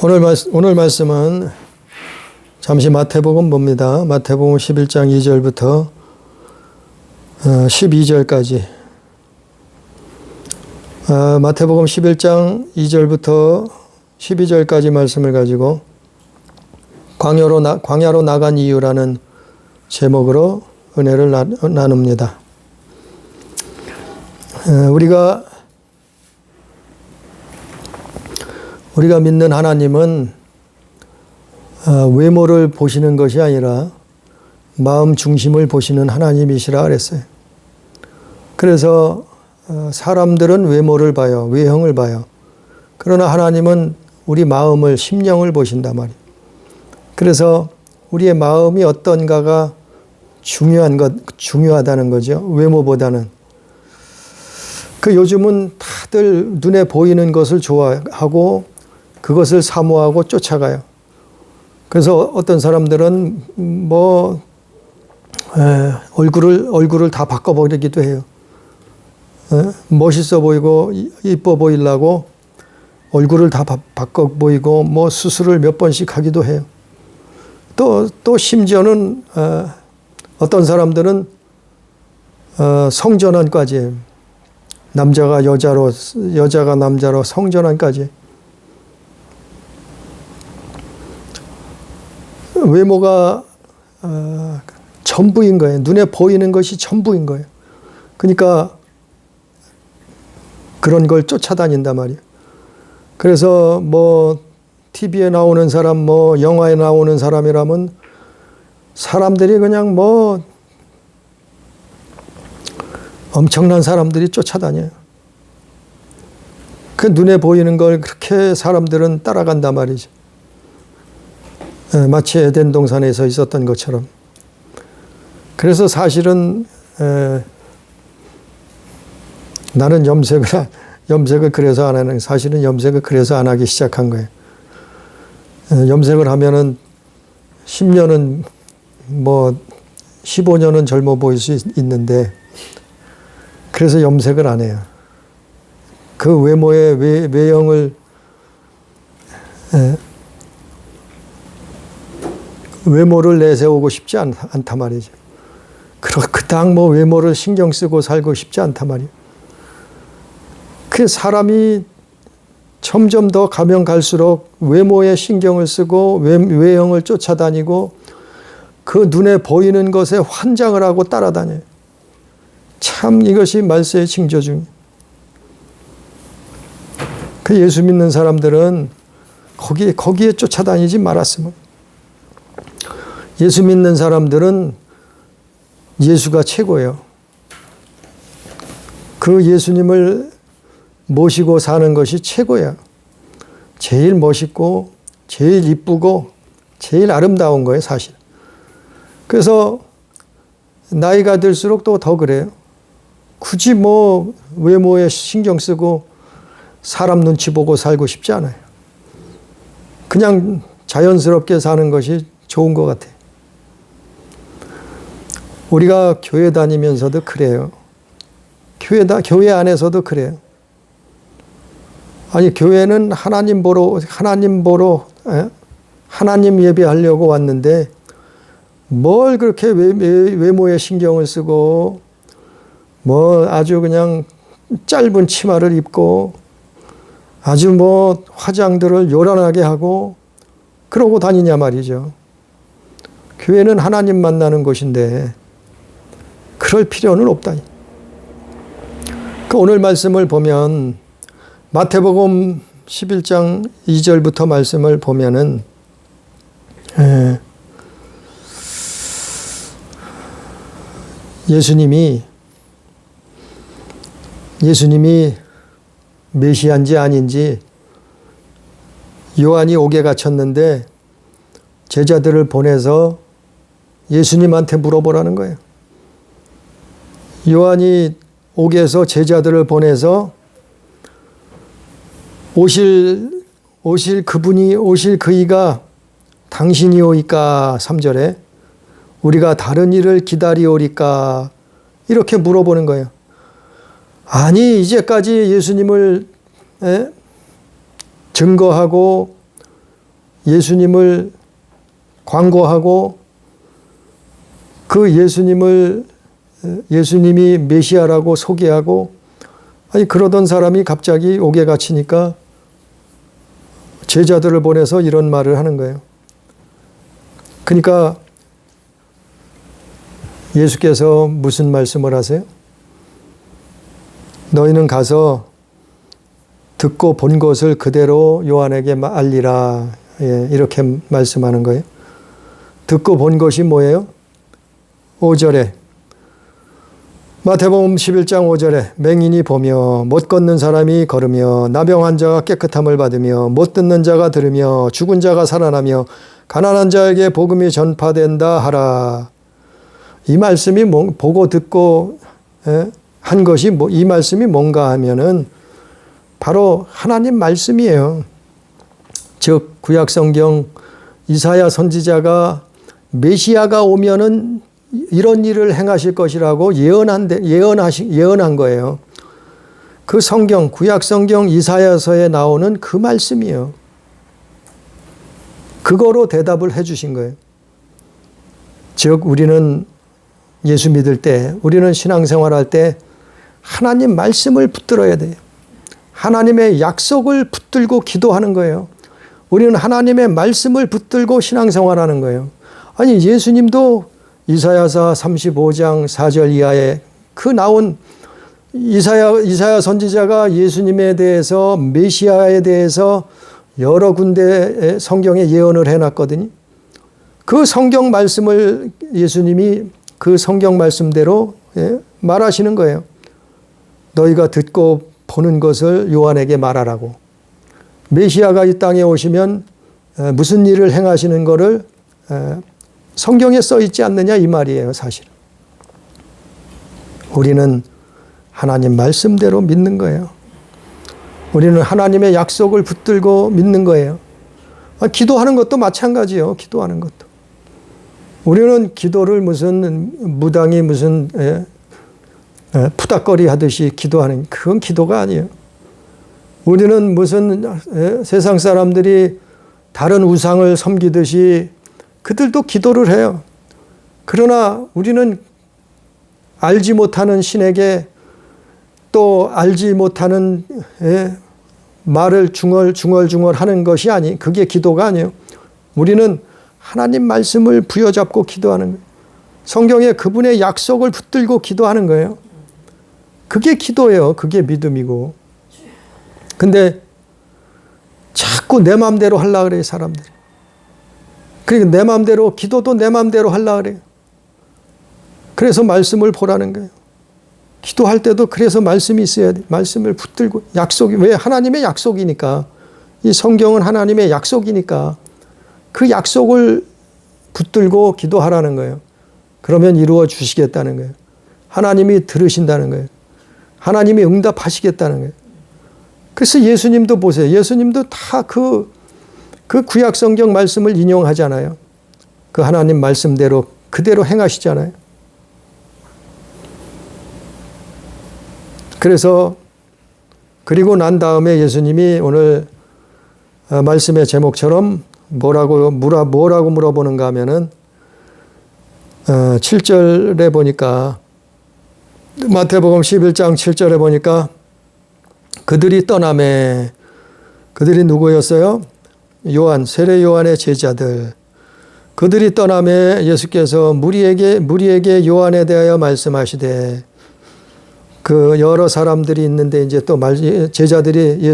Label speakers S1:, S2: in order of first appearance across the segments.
S1: 오늘 말씀은 잠시 마태복음 봅니다. 마태복음 11장 2절부터 12절까지. 마태복음 11장 2절부터 12절까지 말씀을 가지고 광야로 나간 이유라는 제목으로 은혜를 나눕니다. 우리가 믿는 하나님은 외모를 보시는 것이 아니라 마음 중심을 보시는 하나님이시라 그랬어요. 그래서 사람들은 외모를 봐요. 외형을 봐요. 그러나 하나님은 우리 마음을, 심령을 보신단 말이에요. 그래서 우리의 마음이 어떤가가 중요하다는 거죠. 외모보다는. 요즘은 다들 눈에 보이는 것을 좋아하고 그것을 사모하고 쫓아가요. 그래서 어떤 사람들은 얼굴을 다 바꿔버리기도 해요. 멋있어 보이고 이뻐 보이려고 얼굴을 다 바꿔 보이고 수술을 몇 번씩 하기도 해요. 또 심지어는 어떤 사람들은 성전환까지, 남자가 여자로, 여자가 남자로 성전환까지. 외모가 전부인 거예요. 눈에 보이는 것이 전부인 거예요. 그러니까 그런 걸 쫓아다닌단 말이에요. 그래서 TV에 나오는 사람, 영화에 나오는 사람이라면 사람들이 그냥 엄청난 사람들이 쫓아다녀요. 그 눈에 보이는 걸 그렇게 사람들은 따라간단 말이죠. 마치 에덴 동산에서 있었던 것처럼. 그래서 사실은 나는 염색을 그래서 안 하는, 사실은 염색을 그래서 안 하기 시작한 거예요. 염색을 하면은 10년은 15년은 젊어 보일 수 있는데, 그래서 염색을 안 해요. 그 외모의 외형을 외모를 내세우고 싶지 않단 말이죠. 그닥 외모를 신경 쓰고 살고 싶지 않단 말이에요. 그 사람이 점점 더 가면 갈수록 외모에 신경을 쓰고 외형을 쫓아다니고 그 눈에 보이는 것에 환장을 하고 따라다녀요. 참 이것이 말세의 징조 중이에요. 그 예수 믿는 사람들은 거기에 쫓아다니지 말았으면. 예수 믿는 사람들은 예수가 최고예요. 그 예수님을 모시고 사는 것이 최고야. 제일 멋있고 제일 이쁘고 제일 아름다운 거예요, 사실. 그래서 나이가 들수록 또 더 그래요. 굳이 외모에 신경 쓰고 사람 눈치 보고 살고 싶지 않아요. 그냥 자연스럽게 사는 것이 좋은 것 같아요. 우리가 교회 다니면서도 그래요. 교회 안에서도 그래요. 아니, 교회는 하나님 보러 하나님 예배하려고 왔는데 뭘 그렇게 외모에 신경을 쓰고 아주 그냥 짧은 치마를 입고 아주 화장들을 요란하게 하고 그러고 다니냐 말이죠. 교회는 하나님 만나는 곳인데 그럴 필요는 없다니. 오늘 말씀을 보면 마태복음 11장 2절부터 말씀을 보면은 예수님이 메시아인지 아닌지 요한이 옥에 갇혔는데 제자들을 보내서 예수님한테 물어보라는 거예요. 요한이 옥에서 제자들을 보내서 오실 그이가 당신이오이까 3절에 우리가 다른 일을 기다리오리까 이렇게 물어보는 거예요. 아니 이제까지 예수님을 증거하고 예수님을 광고하고 그 예수님이 메시아라고 소개하고, 아니 그러던 사람이 갑자기 옥에 갇히니까 제자들을 보내서 이런 말을 하는 거예요. 그러니까 예수께서 무슨 말씀을 하세요? 너희는 가서 듣고 본 것을 그대로 요한에게 알리라. 예, 이렇게 말씀하는 거예요. 듣고 본 것이 뭐예요? 5절에 마태복음 11장 5절에 맹인이 보며 못 걷는 사람이 걸으며 나병 환자가 깨끗함을 받으며 못 듣는 자가 들으며 죽은 자가 살아나며 가난한 자에게 복음이 전파된다 하라. 이 말씀이 보고 듣고 한 것이 이 말씀이 뭔가 하면은 바로 하나님 말씀이에요. 즉 구약성경 이사야 선지자가 메시아가 오면은 이런 일을 행하실 것이라고 예언한 거예요. 그 성경, 구약성경 이사야서에 나오는 그 말씀이에요. 그거로 대답을 해 주신 거예요. 즉 우리는 예수 믿을 때, 우리는 신앙생활할 때 하나님 말씀을 붙들어야 돼요. 하나님의 약속을 붙들고 기도하는 거예요. 우리는 하나님의 말씀을 붙들고 신앙생활하는 거예요. 아니 예수님도 이사야서 35장 4절 이하에 그 나온 이사야 선지자가 예수님에 대해서 메시아에 대해서 여러 군데 성경에 예언을 해놨거든요. 그 성경 말씀을 예수님이 그 성경 말씀대로 말하시는 거예요. 너희가 듣고 보는 것을 요한에게 말하라고. 메시아가 이 땅에 오시면 무슨 일을 행하시는 것을 성경에 써 있지 않느냐 이 말이에요, 사실. 우리는 하나님 말씀대로 믿는 거예요. 우리는 하나님의 약속을 붙들고 믿는 거예요. 기도하는 것도 마찬가지예요. 기도하는 것도. 우리는 기도를 무슨 무당이 무슨 푸닥거리 하듯이 기도하는, 그건 기도가 아니에요. 우리는 무슨 세상 사람들이 다른 우상을 섬기듯이 그들도 기도를 해요. 그러나 우리는 알지 못하는 신에게 또 알지 못하는 말을 중얼중얼 하는 것이 그게 기도가 아니에요. 우리는 하나님 말씀을 부여잡고 기도하는 거예요. 성경에 그분의 약속을 붙들고 기도하는 거예요. 그게 기도예요. 그게 믿음이고. 근데 자꾸 내 마음대로 하려고 그래요, 사람들이. 그러니까 내 마음대로, 기도도 내 마음대로 하려고 그래요. 그래서 말씀을 보라는 거예요. 기도할 때도 그래서 말씀이 있어야 돼. 말씀을 붙들고, 약속이, 왜? 하나님의 약속이니까. 이 성경은 하나님의 약속이니까 그 약속을 붙들고 기도하라는 거예요. 그러면 이루어 주시겠다는 거예요. 하나님이 들으신다는 거예요. 하나님이 응답하시겠다는 거예요. 그래서 예수님도 보세요. 예수님도 다 그 구약 성경 말씀을 인용하잖아요. 그 하나님 말씀대로 그대로 행하시잖아요. 그래서 그리고 난 다음에 예수님이 오늘 말씀의 제목처럼 뭐라고 물어보는가 하면은 7절에 보니까 마태복음 11장 7절에 보니까 그들이 떠나매, 그들이 누구였어요? 세례 요한의 제자들. 그들이 떠나매 예수께서 무리에게 요한에 대하여 말씀하시되, 그 여러 사람들이 있는데 이제 또 제자들이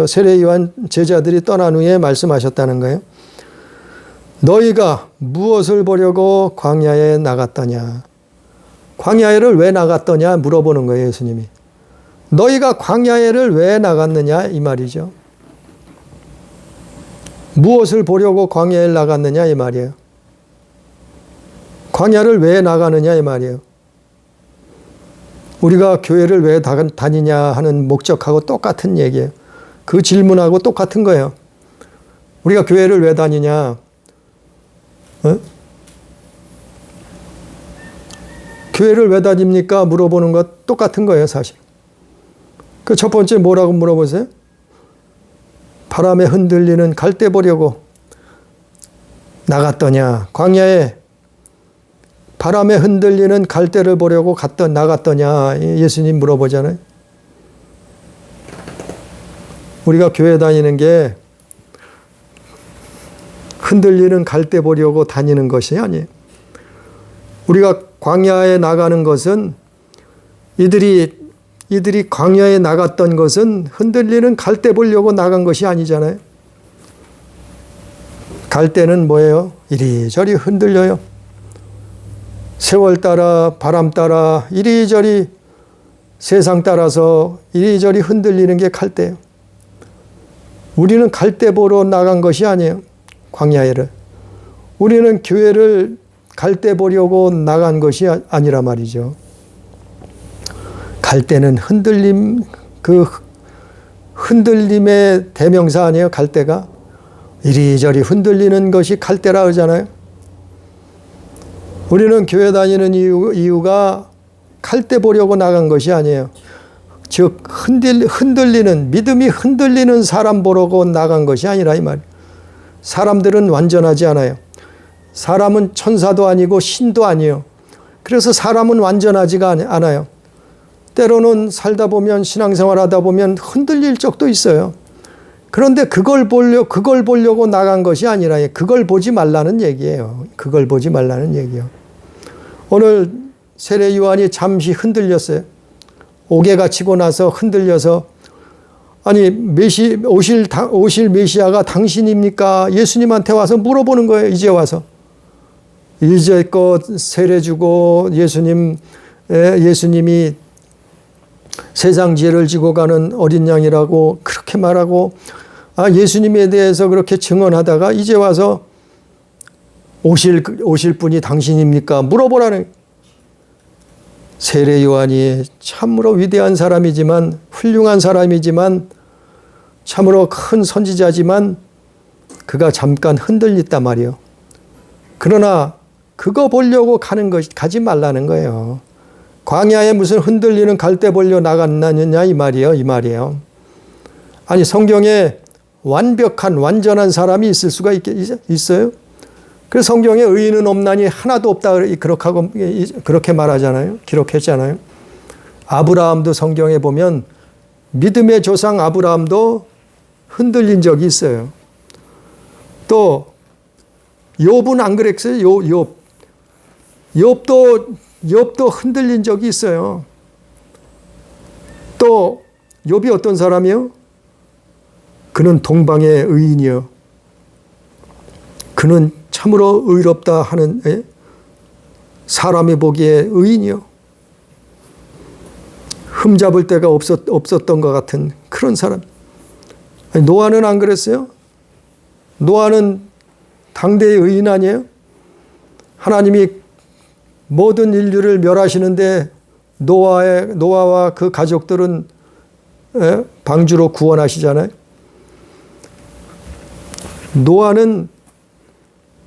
S1: 세례 요한 제자들이 떠난 후에 말씀하셨다는 거예요. 너희가 무엇을 보려고 광야에 나갔더냐? 광야에를 왜 나갔더냐 물어보는 거예요, 예수님이. 너희가 광야에를 왜 나갔느냐 이 말이죠. 무엇을 보려고 광야에 나갔느냐 이 말이에요. 광야를 왜 나가느냐 이 말이에요. 우리가 교회를 왜 다니냐 하는 목적하고 똑같은 얘기예요. 그 질문하고 똑같은 거예요. 우리가 교회를 왜 다니냐? 교회를 왜 다닙니까? 물어보는 것 똑같은 거예요, 사실. 그 첫 번째 뭐라고 물어보세요? 바람에 흔들리는 갈대 보려고, 나갔더냐? 광야에 바람에 흔들리는 갈대를 보려고 나갔더냐? 예수님 물어보잖아요. 우리가 교회 다니는 게 흔들리는 갈대 보려고 다니는 것이 아니에요. 우리가 광야에 나가는 것은 이들이 광야에 나갔던 것은 흔들리는 갈대 보려고 나간 것이 아니잖아요. 갈대는 뭐예요? 이리저리 흔들려요. 세월 따라 바람 따라 이리저리 세상 따라서 이리저리 흔들리는 게 갈대예요. 우리는 갈대 보러 나간 것이 아니에요. 광야에를. 우리는 교회를 갈대 보려고 나간 것이 아니라 말이죠. 갈대는 흔들림, 그 흔들림의 대명사 아니에요, 갈대가? 이리저리 흔들리는 것이 갈대라 하잖아요. 우리는 교회 다니는 이유가 갈대 보려고 나간 것이 아니에요. 즉 흔들리는, 믿음이 흔들리는 사람 보려고 나간 것이 아니라 이 말. 사람들은 완전하지 않아요. 사람은 천사도 아니고 신도 아니에요. 그래서 사람은 완전하지가 않아요. 때로는 살다 보면, 신앙생활 하다 보면 흔들릴 적도 있어요. 그런데 그걸 보려고 나간 것이 아니라 그걸 보지 말라는 얘기예요. 그걸 보지 말라는 얘기예요. 오늘 세례 요한이 잠시 흔들렸어요. 옥에 갇히고 나서 흔들려서, 아니 오실 메시아가 당신입니까? 예수님한테 와서 물어보는 거예요. 이제 와서. 이제껏 세례 주고 예수님이 세상 죄를 지고 가는 어린 양이라고 그렇게 말하고, 예수님에 대해서 그렇게 증언하다가 이제 와서 오실 분이 당신입니까? 물어보라는. 세례 요한이 참으로 위대한 사람이지만, 훌륭한 사람이지만, 참으로 큰 선지자지만 그가 잠깐 흔들렸단 말이에요. 그러나 그거 보려고 가지 말라는 거예요. 광야에 무슨 흔들리는 갈대 보려 나갔느냐 이 말이에요. 아니, 성경에 완전한 사람이 있을 수가 있어요? 그래서 성경에 의인은 없나니 하나도 없다 그렇게 말하잖아요. 기록했잖아요. 아브라함도 성경에 보면 믿음의 조상 아브라함도 흔들린 적이 있어요. 또 욥은 안 그랬어요? 욥도 흔들린 적이 있어요. 또 욥이 어떤 사람이요? 그는 동방의 의인이요. 그는 참으로 의롭다 하는, 사람이 보기에 의인이요. 흠잡을 데가 없었던 것 같은 그런 사람. 아니, 노아는 안 그랬어요? 노아는 당대의 의인 아니에요? 하나님이 모든 인류를 멸하시는데 노아와 그 가족들은 방주로 구원하시잖아요. 노아는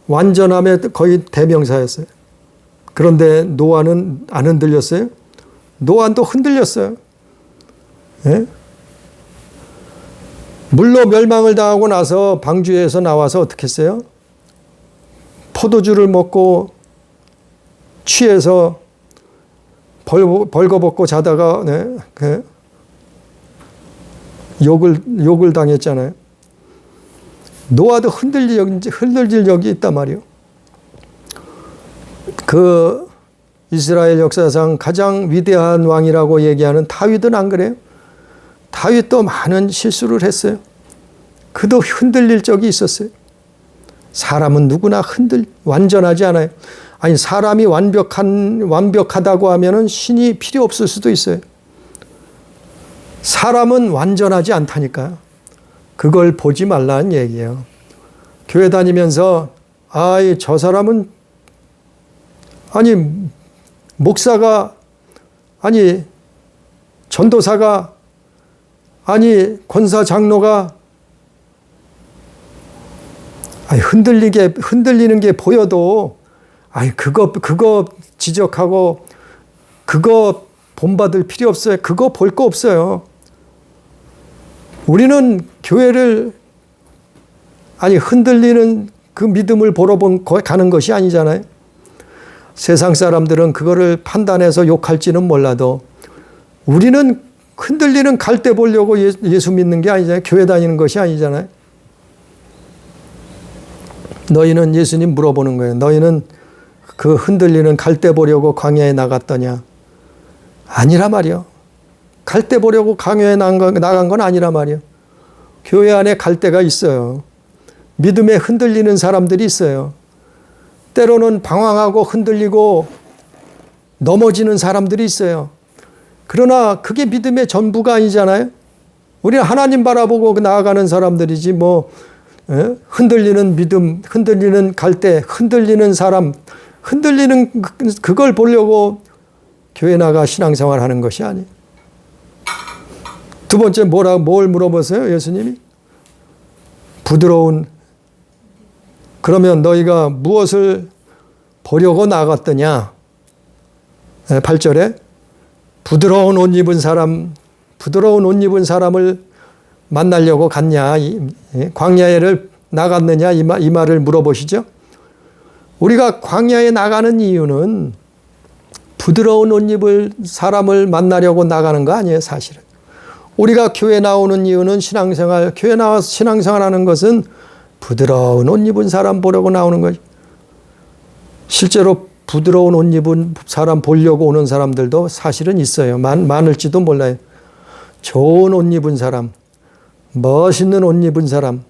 S1: 완전함의 거의 대명사였어요. 그런데 노아는 안 흔들렸어요? 노아도 흔들렸어요. 예? 물로 멸망을 당하고 나서 방주에서 나와서 어떻게 했어요? 포도주를 먹고 취해서 벌거벗고 자다가 욕을 당했잖아요. 노아도 흔들릴 적이 있단 말이에요. 그 이스라엘 역사상 가장 위대한 왕이라고 얘기하는 다윗은 안 그래요? 다윗도 많은 실수를 했어요. 그도 흔들릴 적이 있었어요. 사람은 누구나 완전하지 않아요. 아니, 사람이 완벽하다고 하면은 신이 필요 없을 수도 있어요. 사람은 완전하지 않다니까요. 그걸 보지 말라는 얘기예요. 교회 다니면서, 저 사람은, 목사가, 전도사가, 권사 장로가, 흔들리는 게 보여도, 그거 지적하고, 그거 본받을 필요 없어요. 그거 볼 거 없어요. 우리는 교회를, 흔들리는 그 믿음을 보러 가는 것이 아니잖아요. 세상 사람들은 그거를 판단해서 욕할지는 몰라도 우리는 흔들리는 갈대 보려고 예수 믿는 게 아니잖아요. 교회 다니는 것이 아니잖아요. 너희는 예수님 물어보는 거예요. 너희는 그 흔들리는 갈대 보려고 광야에 나갔더냐? 아니라 말이요. 갈대 보려고 광야에 나간 건 아니라 말이요. 교회 안에 갈대가 있어요. 믿음에 흔들리는 사람들이 있어요. 때로는 방황하고 흔들리고 넘어지는 사람들이 있어요. 그러나 그게 믿음의 전부가 아니잖아요. 우리는 하나님 바라보고 나아가는 사람들이지 뭐 흔들리는 믿음, 흔들리는 갈대, 흔들리는 사람, 흔들리는 그걸 보려고 교회 나가 신앙생활 하는 것이 아니에요. 두 번째 뭘 물어보세요? 예수님이? 부드러운, 그러면 너희가 무엇을 보려고 나갔더냐? 8절에 부드러운 옷 입은 사람을 만나려고 갔냐? 광야에를 나갔느냐? 이 말을 물어보시죠. 우리가 광야에 나가는 이유는 부드러운 옷 입을 사람을 만나려고 나가는 거 아니에요, 사실은. 우리가 교회 나오는 이유는 교회 나와서 신앙생활 하는 것은 부드러운 옷 입은 사람 보려고 나오는 거죠. 실제로 부드러운 옷 입은 사람 보려고 오는 사람들도 사실은 있어요. 많을지도 몰라요. 좋은 옷 입은 사람, 멋있는 옷 입은 사람,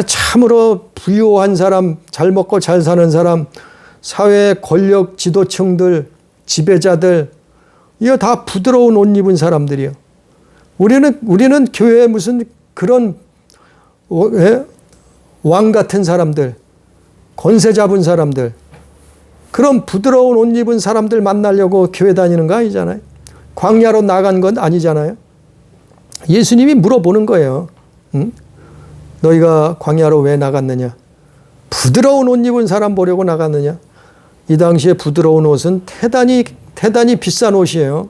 S1: 참으로 부유한 사람, 잘 먹고 잘 사는 사람, 사회 권력 지도층들, 지배자들, 이거 다 부드러운 옷 입은 사람들이요. 우리는 교회에 무슨 그런 왕 같은 사람들, 권세 잡은 사람들, 그런 부드러운 옷 입은 사람들 만나려고 교회 다니는 거 아니잖아요. 광야로 나간 건 아니잖아요. 예수님이 물어보는 거예요. 응? 너희가 광야로 왜 나갔느냐? 부드러운 옷 입은 사람 보려고 나갔느냐? 이 당시에 부드러운 옷은 대단히 비싼 옷이에요.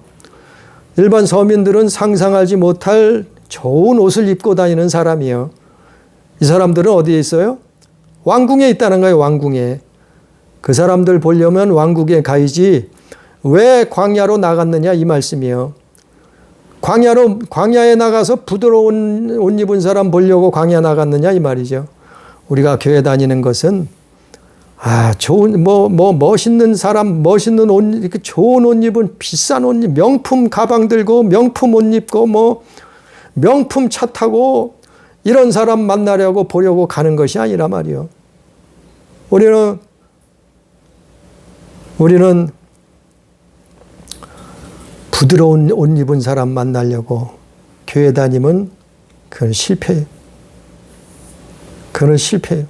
S1: 일반 서민들은 상상하지 못할 좋은 옷을 입고 다니는 사람이에요. 이 사람들은 어디에 있어요? 왕궁에 있다는 거예요. 왕궁에. 그 사람들 보려면 왕궁에 가야지 왜 광야로 나갔느냐 이 말씀이에요. 광야에 나가서 부드러운 옷 입은 사람 보려고 광야 나갔느냐 이 말이죠. 우리가 교회 다니는 것은 좋은 멋있는 사람, 멋있는 옷, 이렇게 좋은 옷 입은 비싼 옷, 명품 가방 들고 명품 옷 입고 명품 차 타고 이런 사람 만나려고 보려고 가는 것이 아니라 말이요. 우리는 부드러운 옷 입은 사람 만나려고 교회 다니면 그건 실패예요. 그건 실패예요.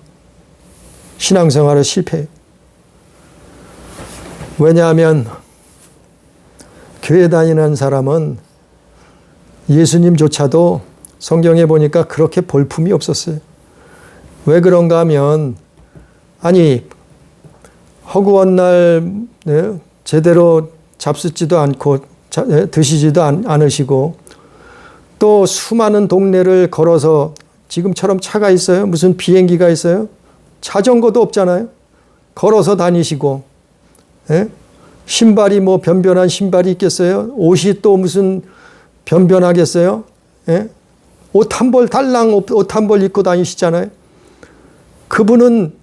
S1: 신앙생활은 실패예요. 왜냐하면 교회 다니는 사람은 예수님조차도 성경에 보니까 그렇게 볼품이 없었어요. 왜 그런가 하면 허구한 날 제대로 잡수지도 않고 드시지도 않으시고 또 수많은 동네를 걸어서 지금처럼 차가 있어요? 무슨 비행기가 있어요? 자전거도 없잖아요. 걸어서 다니시고 신발이 변변한 신발이 있겠어요? 옷이 또 무슨 변변하겠어요? 옷 한 벌 달랑 옷 한 벌 입고 다니시잖아요. 그분은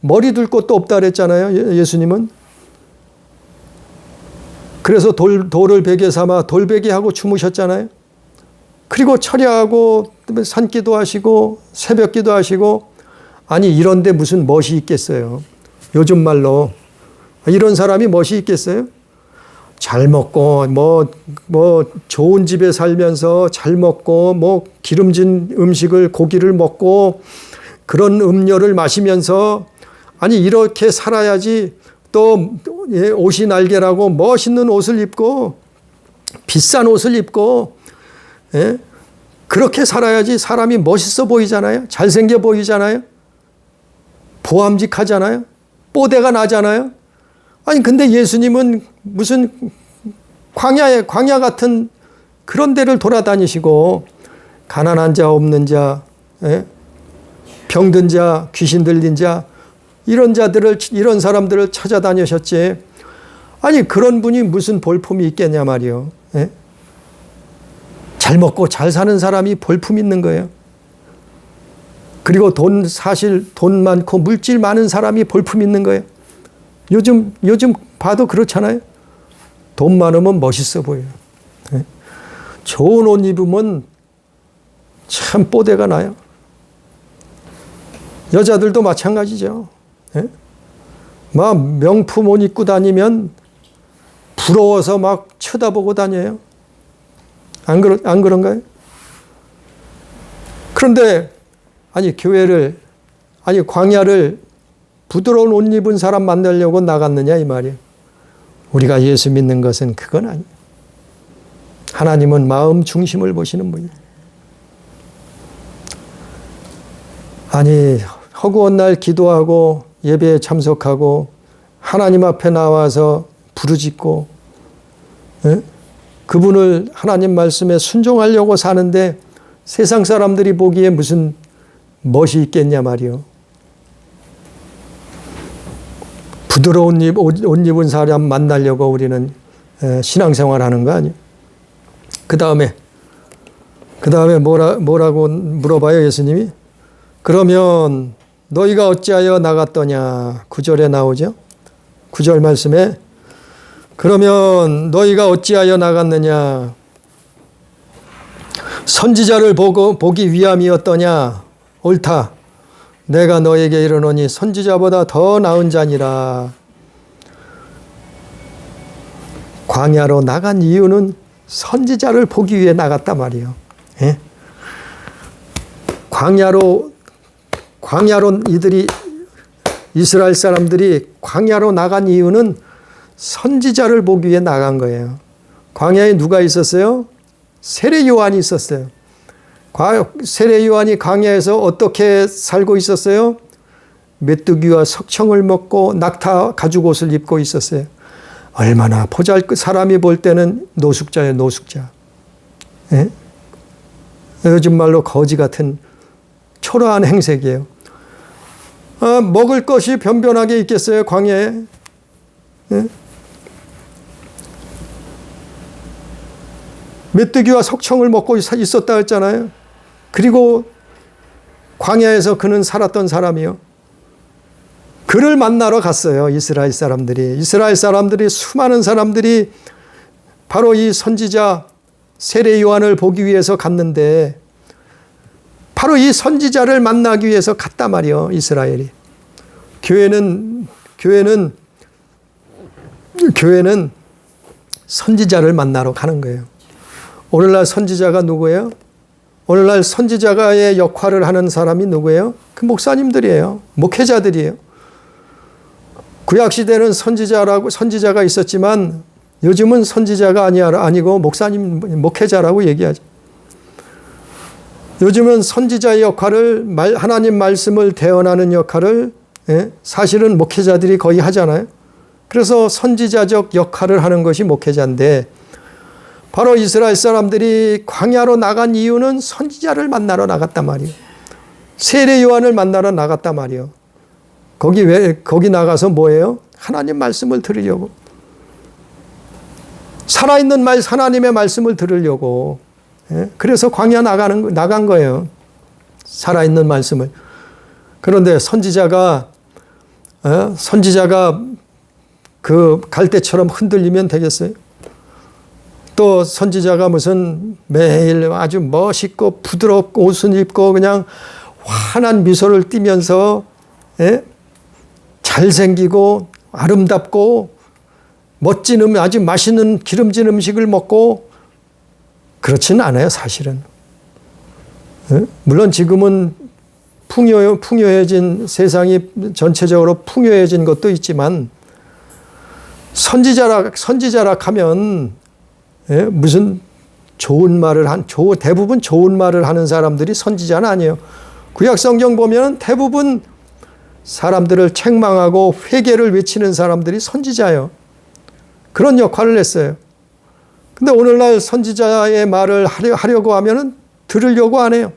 S1: 머리 둘 곳도 없다 그랬잖아요. 예수님은. 그래서 돌을 베개 삼아 돌베개하고 주무셨잖아요. 그리고 철야하고 산기도 하시고 새벽기도 하시고 이런데 무슨 멋이 있겠어요. 요즘 말로 이런 사람이 멋이 있겠어요? 잘 먹고 좋은 집에 살면서 잘 먹고 기름진 음식을 고기를 먹고 그런 음료를 마시면서 이렇게 살아야지 또 옷이 날개라고 멋있는 옷을 입고 비싼 옷을 입고 그렇게 살아야지 사람이 멋있어 보이잖아요. 잘생겨 보이잖아요. 보암직하잖아요. 뽀대가 나잖아요. 근데 예수님은 무슨 광야 같은 그런 데를 돌아다니시고 가난한 자 없는 자 병든 자, 귀신 들린 자, 이런 사람들을 찾아다니셨지. 아니, 그런 분이 무슨 볼품이 있겠냐 말이요. 예? 잘 먹고 잘 사는 사람이 볼품 있는 거예요. 그리고 사실 돈 많고 물질 많은 사람이 볼품 있는 거예요. 요즘 봐도 그렇잖아요. 돈 많으면 멋있어 보여요. 예? 좋은 옷 입으면 참 뽀대가 나요. 여자들도 마찬가지죠. 예? 막 명품 옷 입고 다니면 부러워서 막 쳐다보고 다녀요. 안 그런가요? 그런데 광야를 부드러운 옷 입은 사람 만나려고 나갔느냐 이 말이에요. 우리가 예수 믿는 것은 그건 아니에요. 하나님은 마음 중심을 보시는 분이에요. 아니, 허구한 날 기도하고 예배에 참석하고 하나님 앞에 나와서 부르짖고, 예? 그분을 하나님 말씀에 순종하려고 사는데 세상 사람들이 보기에 무슨 멋이 있겠냐 말이요. 부드러운 옷 입은 사람 만나려고 우리는 신앙생활 하는 거 아니에요. 그 다음에 뭐라고 물어봐요, 예수님이? 그러면 너희가 어찌하여 나갔더냐? 9절에 나오죠. 9절 말씀에 그러면 너희가 어찌하여 나갔느냐? 선지자를 보기 위함이었더냐? 옳다. 내가 너에게 이르노니 선지자보다 더 나은 자니라. 광야로 나간 이유는 선지자를 보기 위해 나갔단 말이에요. 예? 광야로 이스라엘 사람들이 광야로 나간 이유는 선지자를 보기 위해 나간 거예요. 광야에 누가 있었어요? 세례 요한이 있었어요. 세례 요한이 광야에서 어떻게 살고 있었어요? 메뚜기와 석청을 먹고 낙타 가죽옷을 입고 있었어요. 얼마나 사람이 볼 때는 노숙자예요, 노숙자. 예? 요즘 말로 거지 같은 초라한 행색이에요. 먹을 것이 변변하게 있겠어요, 광야에? 예? 메뚜기와 석청을 먹고 있었다 했잖아요. 그리고 광야에서 그는 살았던 사람이요. 그를 만나러 갔어요, 이스라엘 사람들이. 수많은 사람들이 바로 이 선지자 세례 요한을 보기 위해서 갔는데 바로 이 선지자를 만나기 위해서 갔단 말이요, 이스라엘이. 교회는 선지자를 만나러 가는 거예요. 오늘날 선지자가 누구예요? 오늘날 선지자의 역할을 하는 사람이 누구예요? 그 목사님들이에요. 목회자들이에요. 구약시대는 선지자가 있었지만 요즘은 선지자가 아니고 목회자라고 얘기하죠. 요즘은 선지자의 역할을 하나님 말씀을 대언하는 역할을 사실은 목회자들이 거의 하잖아요. 그래서 선지자적 역할을 하는 것이 목회자인데 바로 이스라엘 사람들이 광야로 나간 이유는 선지자를 만나러 나갔단 말이에요. 세례 요한을 만나러 나갔단 말이에요. 거기 나가서 뭐예요? 하나님 말씀을 들으려고. 살아있는 하나님의 말씀을 들으려고. 그래서 광야 나간 거예요. 살아있는 말씀을. 그런데 선지자가 그 갈대처럼 흔들리면 되겠어요? 또 선지자가 무슨 매일 아주 멋있고 부드럽고 옷을 입고 그냥 환한 미소를 띠면서 잘생기고 아름답고 멋진 아주 맛있는 기름진 음식을 먹고 그렇지는 않아요, 사실은. 물론 지금은 풍요해진 세상이 전체적으로 풍요해진 것도 있지만 선지자라 하면 무슨 대부분 좋은 말을 하는 사람들이 선지자는 아니에요. 구약 성경 보면 대부분 사람들을 책망하고 회개를 외치는 사람들이 선지자예요. 그런 역할을 했어요. 근데 오늘날 선지자의 말을 하려고 하면은 들으려고 안 해요.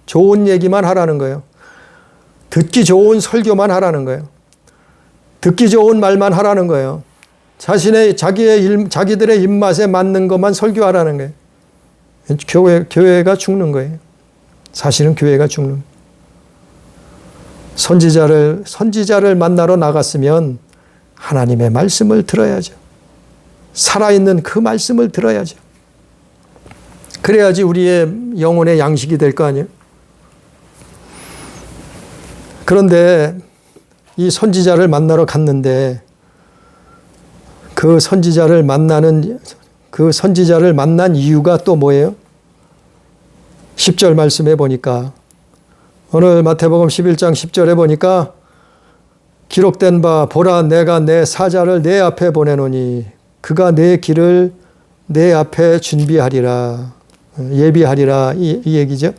S1: 좋은 얘기만 하라는 거예요. 듣기 좋은 설교만 하라는 거예요. 듣기 좋은 말만 하라는 거예요. 자기들의 입맛에 맞는 것만 설교하라는 거예요. 교회가 죽는 거예요. 사실은 교회가 죽는 거예요. 선지자를 만나러 나갔으면 하나님의 말씀을 들어야죠. 살아있는 그 말씀을 들어야죠. 그래야지 우리의 영혼의 양식이 될 거 아니에요. 그런데 이 선지자를 만나러 갔는데 그 선지자를 만난 이유가 또 뭐예요? 10절 말씀해 보니까 오늘 마태복음 11장 10절에 보니까 기록된 바 보라 내가 내 사자를 내 앞에 보내노니 그가 내 길을 내 앞에 준비하리라 예비하리라 이 얘기죠.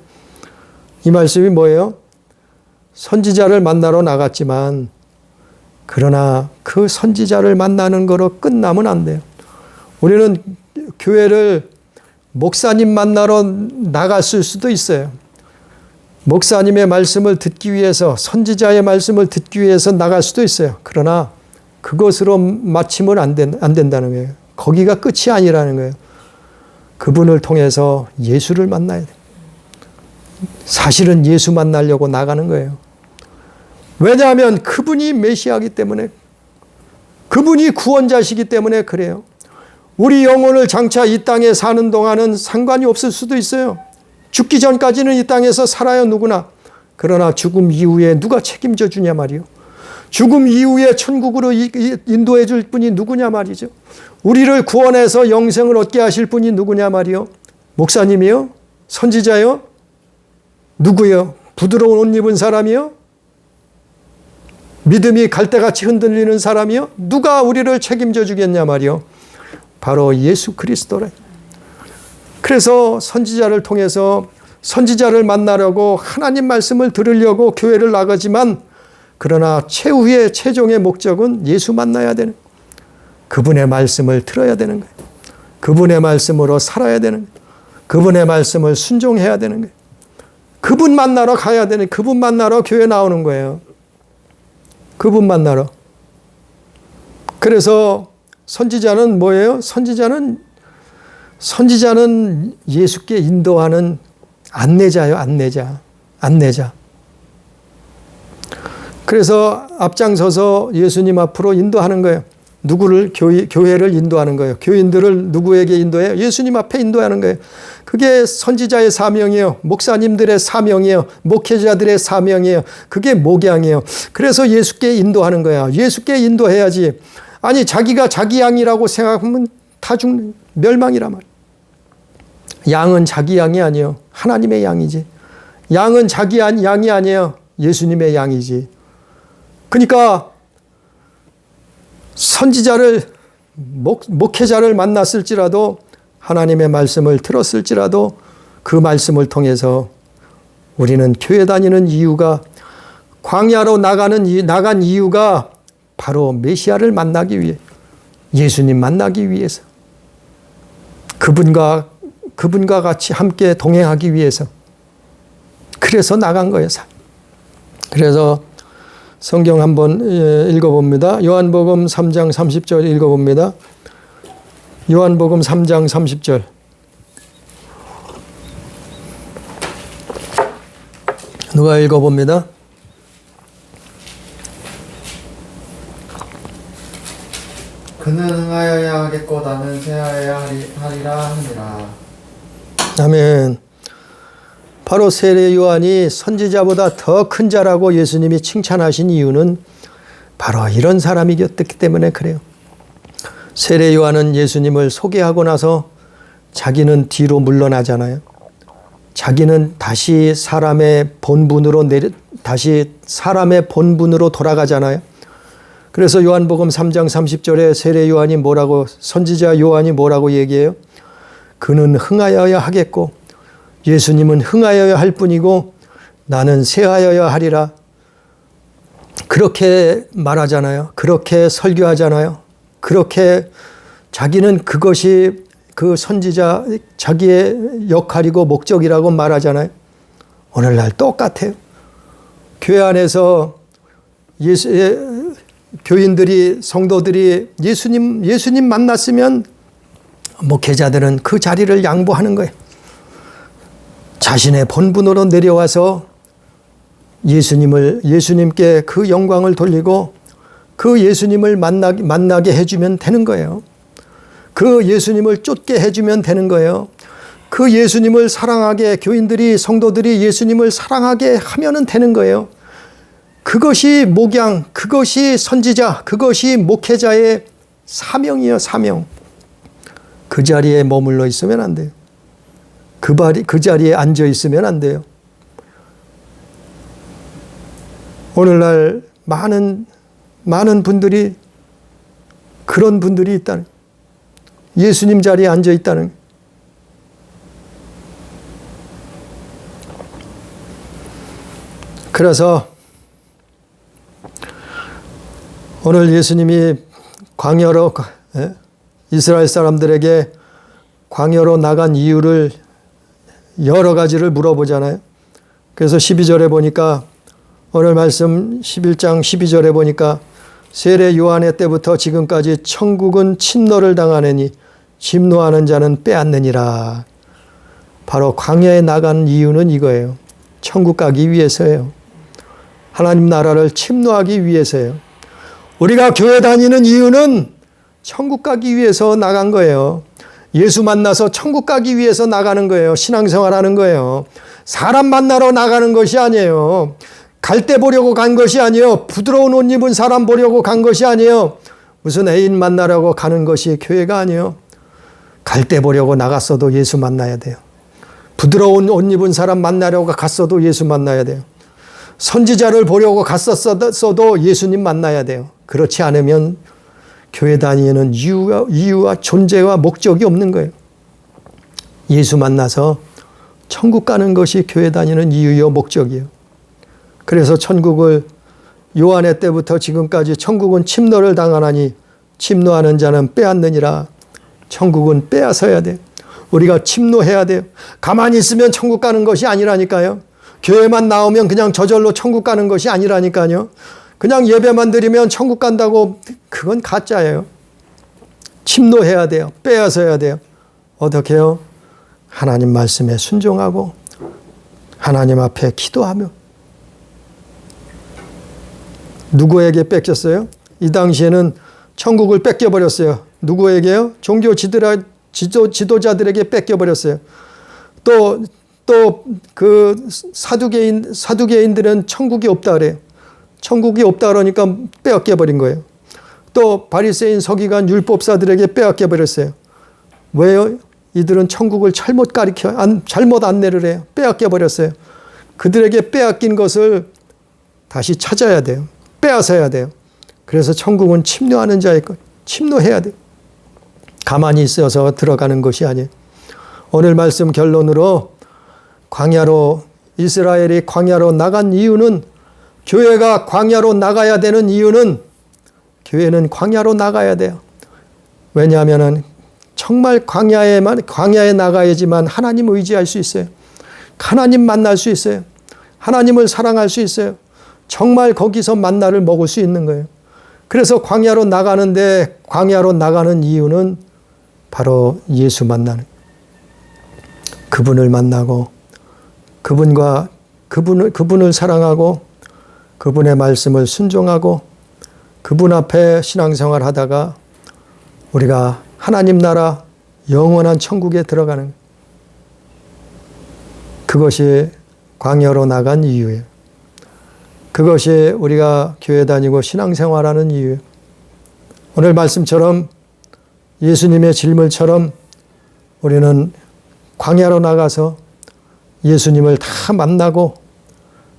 S1: 이 말씀이 뭐예요? 선지자를 만나러 나갔지만 그러나 그 선지자를 만나는 거로 끝나면 안 돼요. 우리는 교회를 목사님 만나러 나갔을 수도 있어요. 목사님의 말씀을 듣기 위해서 선지자의 말씀을 듣기 위해서 나갈 수도 있어요. 그러나 그것으로 마치면 안 된다는 거예요. 거기가 끝이 아니라는 거예요. 그분을 통해서 예수를 만나야 돼요. 사실은 예수 만나려고 나가는 거예요. 왜냐하면 그분이 메시아이기 때문에, 그분이 구원자시기 때문에 그래요. 우리 영혼을 장차 이 땅에 사는 동안은 상관이 없을 수도 있어요. 죽기 전까지는 이 땅에서 살아요, 누구나. 그러나 죽음 이후에 누가 책임져 주냐 말이요. 죽음 이후에 천국으로 인도해 줄 분이 누구냐 말이죠. 우리를 구원해서 영생을 얻게 하실 분이 누구냐 말이요. 목사님이요? 선지자요? 누구요? 부드러운 옷 입은 사람이요? 믿음이 갈대같이 흔들리는 사람이요? 누가 우리를 책임져 주겠냐 말이요. 바로 예수 그리스도래. 그래서 선지자를 통해서 선지자를 만나려고 하나님 말씀을 들으려고 교회를 나가지만 그러나 최후의 최종의 목적은 예수 만나야 되는 거예요. 그분의 말씀을 들어야 되는 거예요. 그분의 말씀으로 살아야 되는 거예요. 그분의 말씀을 순종해야 되는 거예요. 그분 만나러 가야 되는, 그분 만나러 교회 나오는 거예요. 그분 만나러. 그래서 선지자는 뭐예요? 선지자는 예수께 인도하는 안내자요, 안내자. 그래서 앞장서서 예수님 앞으로 인도하는 거예요. 누구를? 교회를 인도하는 거예요. 교인들을 누구에게 인도해요? 예수님 앞에 인도하는 거예요. 그게 선지자의 사명이에요. 목사님들의 사명이에요. 목회자들의 사명이에요. 그게 목양이에요. 그래서 예수께 인도하는 거야. 예수께 인도해야지. 아니 자기가 자기 양이라고 생각하면 다 죽는, 멸망이란 말이에요. 양은 자기 양이 아니에요. 하나님의 양이지. 양은 자기 양이 아니에요. 예수님의 양이지. 그러니까 선지자를, 목회자를 만났을지라도 하나님의 말씀을 들었을지라도 그 말씀을 통해서 우리는 교회 다니는 이유가, 광야로 나간 이유가 바로 메시아를 만나기 위해, 예수님 만나기 위해서, 그분과 같이 함께 동행하기 위해서, 그래서 나간 거예요. 그래서 성경 한번 읽어봅니다. 요한복음 3장 30절 읽어봅니다. 요한복음 3장 30절. 누가 읽어봅니다.
S2: 그는 흥하여야 하겠고 나는 쇠하여야 하리라 하니라.
S1: 아멘. 바로 세례 요한이 선지자보다 더 큰 자라고 예수님이 칭찬하신 이유는 바로 이런 사람이었기 때문에 그래요. 세례 요한은 예수님을 소개하고 나서 자기는 뒤로 물러나잖아요. 자기는 다시 사람의 본분으로 돌아가잖아요. 그래서 요한복음 3장 30절에 세례 요한이 뭐라고, 선지자 요한이 뭐라고 얘기해요? 그는 흥하여야 하겠고 예수님은 흥하여야 할 뿐이고 나는 쇠하여야 하리라. 그렇게 말하잖아요. 그렇게 설교하잖아요. 그렇게 자기는 그것이 그 선지자 자기의 역할이고 목적이라고 말하잖아요. 오늘날 똑같아요. 교회 안에서 교인들이, 성도들이 예수님 만났으면 목회자들은 그 자리를 양보하는 거예요. 자신의 본분으로 내려와서 예수님께 그 영광을 돌리고 그 예수님을 만나게 해주면 되는 거예요. 그 예수님을 쫓게 해주면 되는 거예요. 그 예수님을 사랑하게, 교인들이, 성도들이 예수님을 사랑하게 하면은 되는 거예요. 그것이 목양, 그것이 선지자, 그것이 목회자의 사명이에요, 사명. 그 자리에 머물러 있으면 안 돼요. 그 자리에 앉아 있으면 안 돼요. 오늘날 많은 분들이, 그런 분들이 있다는, 예수님 자리에 앉아 있다는. 그래서 오늘 예수님이 광야로, 이스라엘 사람들에게 광야로 나간 이유를 여러 가지를 물어보잖아요. 그래서 12절에 보니까, 오늘 말씀 11장 12절에 보니까 세례 요한의 때부터 지금까지 천국은 침노를 당하느니 침노하는 자는 빼앗느니라. 바로 광야에 나간 이유는 이거예요. 천국 가기 위해서예요. 하나님 나라를 침노하기 위해서예요. 우리가 교회 다니는 이유는 천국 가기 위해서 나간 거예요. 예수 만나서 천국 가기 위해서 나가는 거예요. 신앙생활 하는 거예요. 사람 만나러 나가는 것이 아니에요. 갈대 보려고 간 것이 아니에요. 부드러운 옷 입은 사람 보려고 간 것이 아니에요. 무슨 애인 만나려고 가는 것이 교회가 아니에요. 갈대 보려고 나갔어도 예수 만나야 돼요. 부드러운 옷 입은 사람 만나려고 갔어도 예수 만나야 돼요. 선지자를 보려고 갔었어도 예수님 만나야 돼요. 그렇지 않으면 교회 다니는 이유와 존재와 목적이 없는 거예요. 예수 만나서 천국 가는 것이 교회 다니는 이유요 목적이에요. 그래서 천국을 요한의 때부터 지금까지 천국은 침노를 당하나니 침노하는 자는 빼앗느니라. 천국은 빼앗아야 돼요. 우리가 침노해야 돼요. 가만히 있으면 천국 가는 것이 아니라니까요. 교회만 나오면 그냥 저절로 천국 가는 것이 아니라니까요. 그냥 예배만 드리면 천국 간다고, 그건 가짜예요. 침노해야 돼요. 빼앗아야 돼요. 어떻게 해요? 하나님 말씀에 순종하고 하나님 앞에 기도하며. 누구에게 뺏겼어요? 이 당시에는 천국을 뺏겨버렸어요. 누구에게요? 종교 지도자들에게 뺏겨버렸어요. 또 그 사두개인들은 천국이 없다 그래요. 천국이 없다 그러니까 빼앗겨버린 거예요. 또 바리새인, 서기관, 율법사들에게 빼앗겨버렸어요. 왜요? 이들은 천국을 잘못 안내를 해요. 빼앗겨버렸어요. 그들에게 빼앗긴 것을 다시 찾아야 돼요. 빼앗아야 돼요. 그래서 천국은 침노하는 자의 것, 침노해야 돼요. 가만히 있어서 들어가는 것이 아니에요. 오늘 말씀 결론으로, 이스라엘이 광야로 나간 이유는, 교회가 광야로 나가야 되는 이유는, 교회는 광야로 나가야 돼요. 왜냐하면 정말 광야에 나가야지만 하나님 의지할 수 있어요. 하나님 만날 수 있어요. 하나님을 사랑할 수 있어요. 정말 거기서 만나를 먹을 수 있는 거예요. 그래서 광야로 나가는데, 광야로 나가는 이유는 바로 예수 만나는, 그분을 만나고 그분을 사랑하고 그분의 말씀을 순종하고 그분 앞에 신앙생활 하다가 우리가 하나님 나라 영원한 천국에 들어가는, 그것이 광야로 나간 이유예요. 그것이 우리가 교회 다니고 신앙생활하는 이유예요. 오늘 말씀처럼, 예수님의 질문처럼 우리는 광야로 나가서 예수님을 다 만나고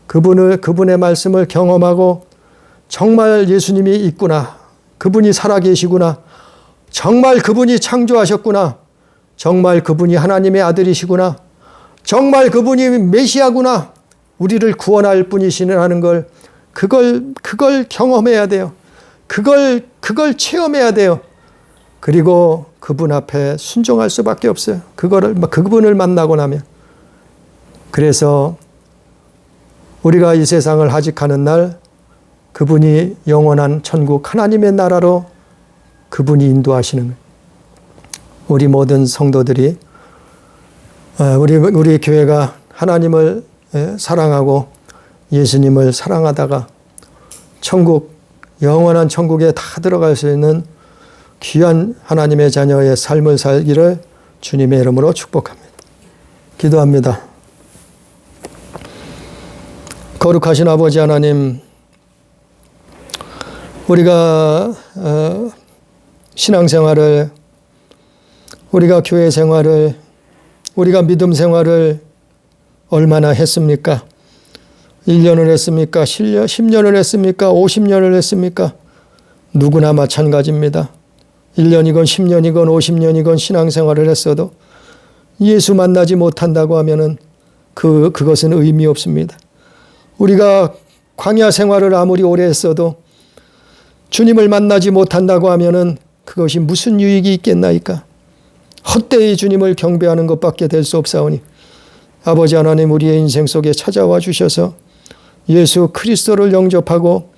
S1: 그분의 말씀을 경험하고, 정말 예수님이 있구나, 그분이 살아계시구나, 정말 그분이 창조하셨구나, 정말 그분이 하나님의 아들이시구나, 정말 그분이 메시아구나, 우리를 구원할 분이시라는 걸, 그걸 경험해야 돼요. 그걸 체험해야 돼요. 그리고 그분 앞에 순종할 수밖에 없어요. 그분을 만나고 나면. 그래서 우리가 이 세상을 하직하는 날 그분이 영원한 천국 하나님의 나라로 그분이 인도하시는 거예요. 우리 모든 성도들이 우리 교회가 하나님을 사랑하고 예수님을 사랑하다가 천국, 영원한 천국에 다 들어갈 수 있는 귀한 하나님의 자녀의 삶을 살기를 주님의 이름으로 축복합니다. 기도합니다. 거룩하신 아버지 하나님, 우리가 신앙생활을, 우리가 교회 생활을, 우리가 믿음 생활을 얼마나 했습니까? 1년을 했습니까? 10년을 했습니까? 50년을 했습니까? 누구나 마찬가지입니다. 1년이건 10년이건 50년이건 신앙생활을 했어도 예수 만나지 못한다고 하면은 그것은 의미 없습니다. 우리가 광야 생활을 아무리 오래 했어도 주님을 만나지 못한다고 하면은 그것이 무슨 유익이 있겠나이까? 헛되이 주님을 경배하는 것밖에 될 수 없사오니 아버지 하나님, 우리의 인생 속에 찾아와 주셔서 예수 그리스도를 영접하고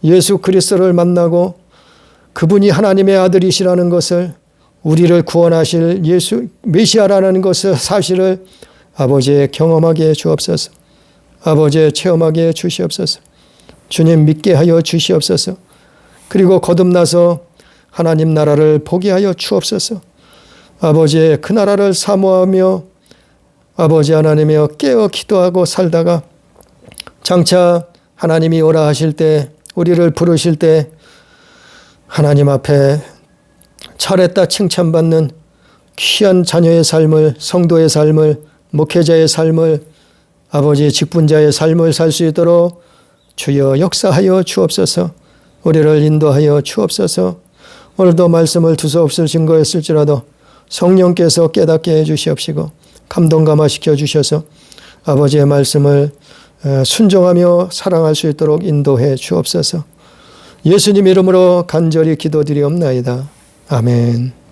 S1: 예수 그리스도를 만나고 그분이 하나님의 아들이시라는 것을, 우리를 구원하실 예수 메시아라는 것을, 사실을 아버지의 경험하게 해 주옵소서. 아버지의 체험하게 해 주시옵소서. 주님 믿게 하여 주시옵소서. 그리고 거듭나서 하나님 나라를 보게 하여 주옵소서. 아버지의 그 나라를 사모하며 아버지 하나님이여 깨어 기도하고 살다가 장차 하나님이 오라 하실 때, 우리를 부르실 때 하나님 앞에 잘했다 칭찬받는 귀한 자녀의 삶을, 성도의 삶을, 목회자의 삶을, 아버지의 직분자의 삶을 살 수 있도록 주여 역사하여 주옵소서. 우리를 인도하여 주옵소서. 오늘도 말씀을 두서없을 증거였을지라도 성령께서 깨닫게 해주시옵시고 감동 감화시켜 주셔서 아버지의 말씀을 순종하며 사랑할 수 있도록 인도해 주옵소서. 예수님 이름으로 간절히 기도드리옵나이다. 아멘.